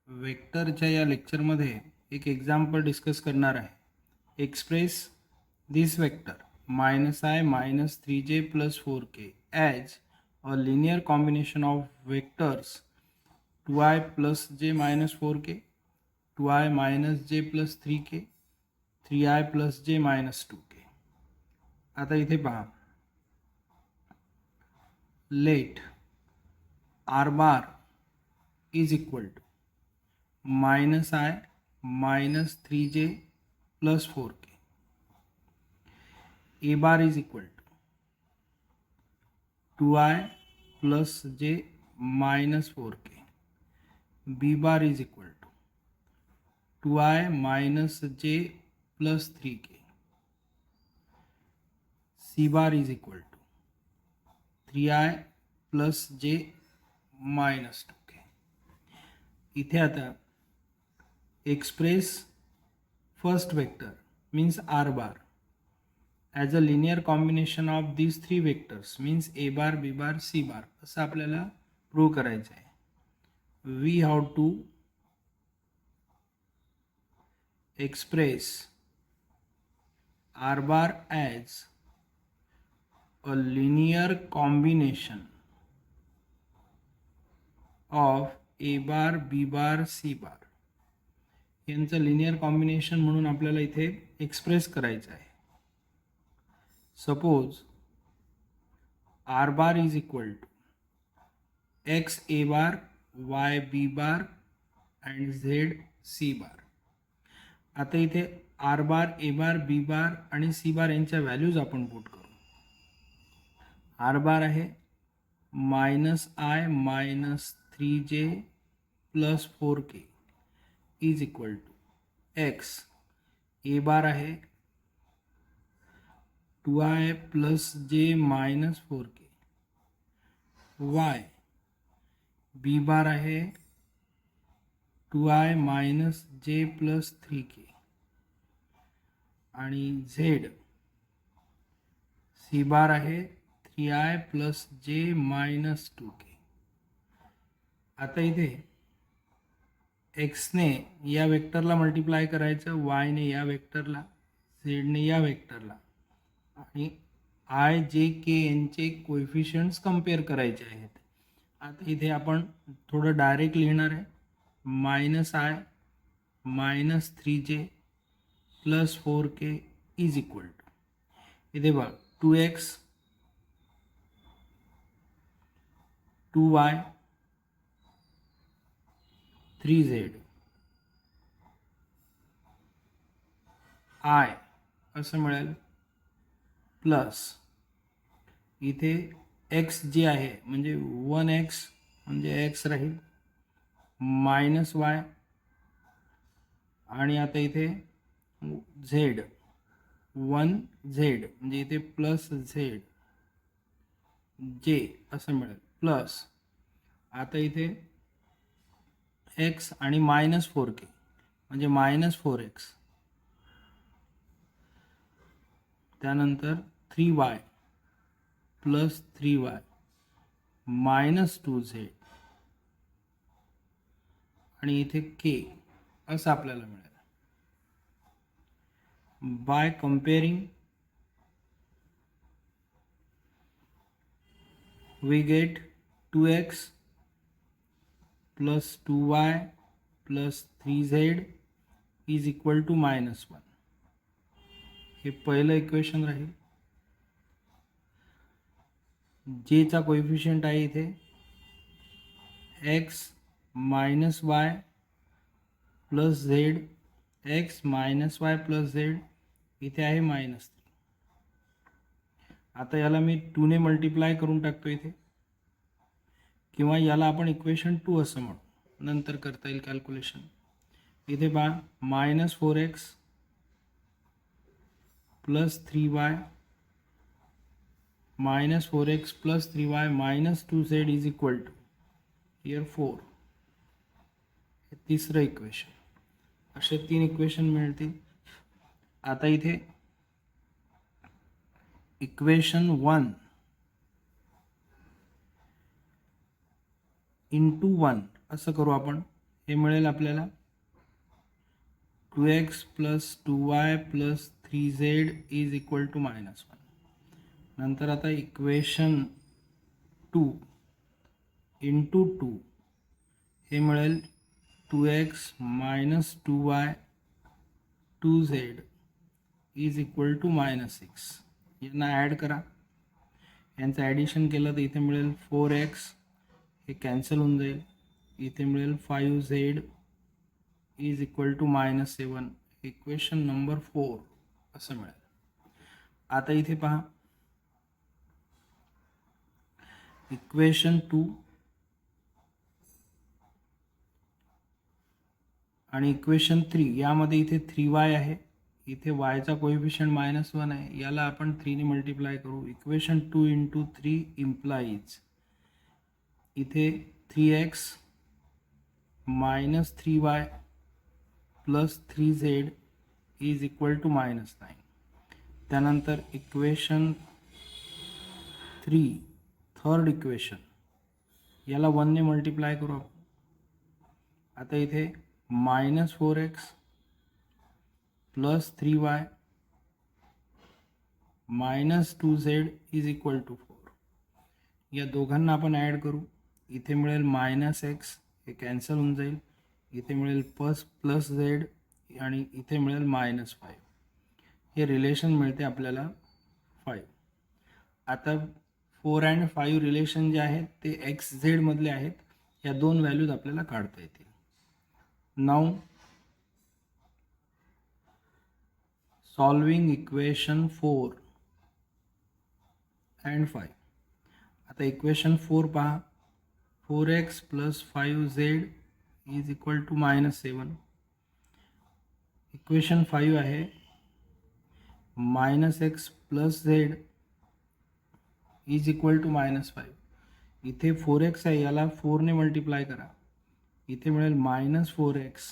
वेक्टरच्या या लेक्चरमध्ये एक एक्झाम्पल डिस्कस करणार आहे. Express this vector -i -3j + 4k as a linear combination of vectors 2i + j - 4k, 2i - j + 3k, 3i + j - 2k. आता इथे पहा, let r bar is equal to -i -3j + 4k, a bar is equal to 2i + j - 4k, b bar is equal to 2i - j + 3k, c bar is equal to 3i + j - 2k. इथे आता express first vector means r bar as a linear combination of these three vectors means a bar, b bar, c bar असं आपल्याला prove करायचं आहे. we have to express r bar as a linear combination of a bar, b bar, c bar यांचं linear combination म्हणून आपल्याला इथे express करायचं आहे. Suppose r bar is equal to x a bar, y b bar and z c bar. आता इथे r bar, a bar, b bar आणि c bar यांच्या व्हॅल्यूज आपण पुट करू. r bar आहे -i -3j + 4k is equal to x, a bar आहे 2i + j - 4k, y, b bar आहे 2i - j + 3k आणि z, c bar आहे 3i + j - 2k. आता इथे x ने या वेक्टरला मल्टिप्लाय करायचं, y ने या वेक्टरला, z ने या वेक्टरला आणि i j k यांचे कोएफिशियंट्स कंपेअर करायचे आहेत. आता इथे आपण थोडं डायरेक्ट लिहिणार आहे. -i -3j + 4k is equal to, इथे बघा 2x 2y 3z i असं मिळेल प्लस इथे x जे आहे म्हणजे 1x म्हणजे x राहील -y आणि आता इथे z 1z म्हणजे इथे प्लस z j असं मिळेल प्लस आता इथे x आणि -4k म्हणजे -4x, त्यानंतर 3y + 3y -2z आणि इथे k असं आपल्याला मिळेल. By comparing we get 2x + 2y + 3z is equal to -1. हे पहिलं इक्वेशन राहील. j चा कोएफिशियंट आहे इथे x - y + z, x - y + z इथे आहे -3. आता याला मी 2 ने मल्टिप्लाय करून टाकतो इथे, किंवा याला आपण इक्वेशन 2 असं म्हणू, नंतर करता येईल कॅल्क्युलेशन. इथे पहा -4x + 3y -4x + 3y -2z is equal to here 4. हे तिसरं इक्वेशन. असे 3 इक्वेशन मिळतील. आता इथे इक्वेशन 1 × 1 असं करू आपण. हे मिळेल आपल्याला 2x + 2y + 3z is equal to -1. नंतर आता इक्वेशन 2 इंटू 2 हे मिळेल 2x - 2y 2z is equal to -6. यांना ॲड करा. यांचं ॲडिशन केलं तर इथे मिळेल 4x, हे कॅन्सल होऊन जाईल. इथे मिळेल 5z is equal to -7. Equation number 4 असं मिळेल. आता इथे पहा, इक्वेशन 2 आणि इक्वेशन 3 यामध्ये इथे 3y आहे, इथे yचा कोएफिशियंट -1 आहे. याला आपण 3 ने मल्टिप्लाय करू. इक्वेशन 2 इंटू 3 इम्प्लाइज इथे 3x - 3y + 3z is equal to -9. त्यानंतर इक्वेशन 3 थर्ड इक्वेशन याला 1 ने मल्टिप्लाय करू आपण. आता इथे -4x + 3y - 2z is equal to 4. या दोघांना आपण ॲड करू. इथे मिळेल -x, हे कॅन्सल होऊन जाईल. इथे मिळेल +z आणि इथे मिळेल -5. हे रिलेशन मिळते आपल्याला 5. आता 4 अँड 5 रिलेशन जे आहेत ते XZ मधले आहेत. या दोन व्हॅल्यूज आपल्याला काढता येतील. Now solving equation 4 and 5. आता इक्वेशन 4 पहा, 4x + 5z is equal to -7. Equation 5 आहे -x + z is equal to -5. इथे 4x आहे, याला 4 ने मल्टिप्लाय करा. इथे मिळेल -4x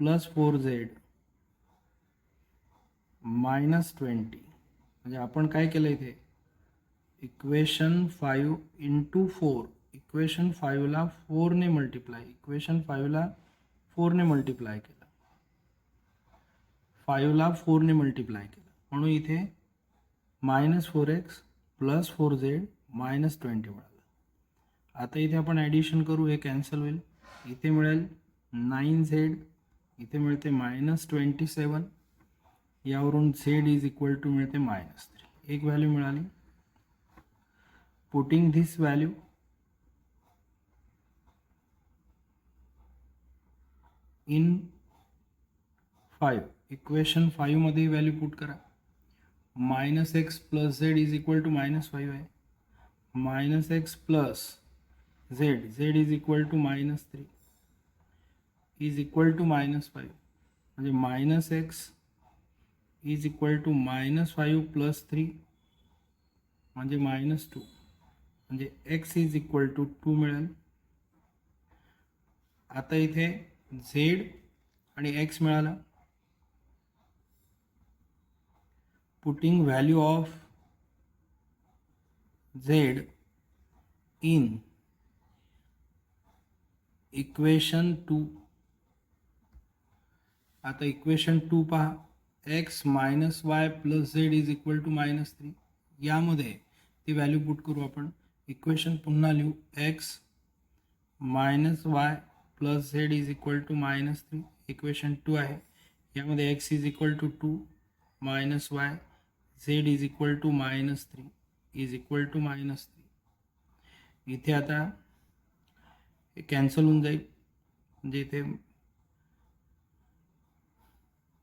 + 4z -20. म्हणजे आपण काय केलं इथे, इक्वेशन 5 इंटू 4, इक्वेशन 5ला 4 ने मल्टिप्लाय, इक्वेशन 5ला 4 ने मल्टिप्लाय केलं, 5ला 4 ने मल्टिप्लाय केलं, म्हणून इथे -4x + 4z -20 मिळालं. आता इथे आपण ॲडिशन करू, हे कॅन्सल होईल. इथे मिळेल 9z, इथे मिळते -27. यावरून z इज इक्वल टू मिळते -3. एक व्हॅल्यू मिळाली. Putting this value in 5, equation 5 मध्ये व्हॅल्यू पुट करा. -x + z is equal to -5 आहे. -x + z is equal to -3 is equal to -5. म्हणजे -x इज इक्वल टू -5 + 3 म्हणजे -2. म्हणजे x इज इक्वल टू 2 मिळेल. आता इथे z आणि x मिळाला. Putting value of z in equation 2. आता इक्वेशन 2 पहा, x - y + z is equal to -3. यामध्ये ती व्हॅल्यू पुट करू आपण. इक्वेशन पुन्हा लिहू, x - y + z is equal to -3. Equation 2 आहे. यामध्ये x is equal to 2 -y, z is equal to -3 is equal to -3. इथे आता हे कॅन्सल होऊन जाईल. म्हणजे इथे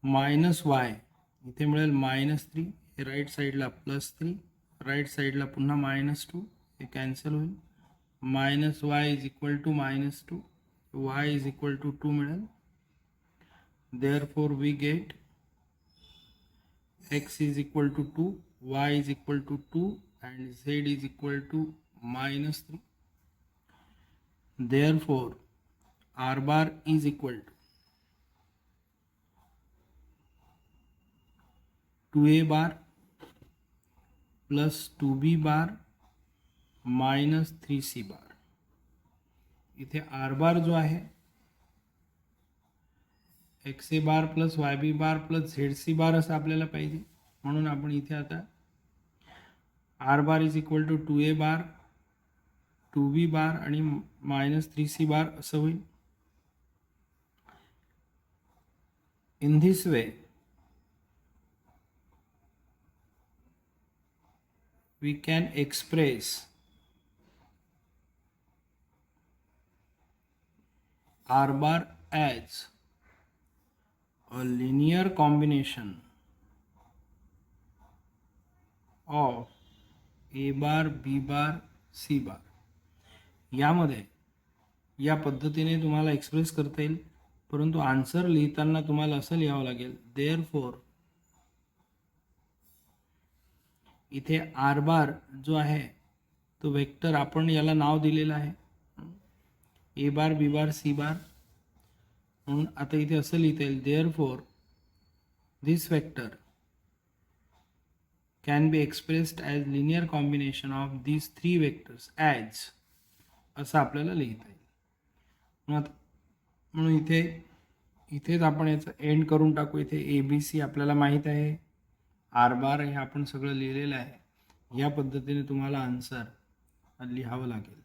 -y इथे मिळेल -3, हे राईट साईडला +3, राईट साईडला पुन्हा -2, हे कॅन्सल होईल. -y is equal to -2, y is equal to 2 मिळेल. Therefore we get x is equal to 2, y is equal to 2 and z is equal to -3. Therefore r bar is equal to 2a bar plus 2b bar minus 3c bar इथे r bar जो आहे x a bar plus y b bar plus z c bar असं आपल्याला पाहिजे. म्हणून आपण इथे आता R bar is equal to 2a bar 2b bar आणि मायनस 3c बार असं होईल. In this way we can express R bar as a linear combination of A bar, B bar, C bar. यामध्ये या पद्धतीने तुम्हाला express करता येईल, परंतु आन्सर लिहिताना तुम्हाला असं लिहावं लागेल देअरफॉर इथे आर बार जो आहे तो वेक्टर आपण याला नाव दिलेलं आहे ए बार बी बार सी बार. म्हणून आता इथे असं लिहिता येईल therefore this vector can be expressed as linear combination of these 3 vectors as असं आपल्याला लिहिता येईल. म्हणून इथेच आपण याचं एंड करून टाकू. इथे ए बी सी आपल्याला माहीत आहे, आर बार हे आपण सगळं लिहिलेलं आहे. या पद्धतीने तुम्हाला आन्सर लिहावं लागेल.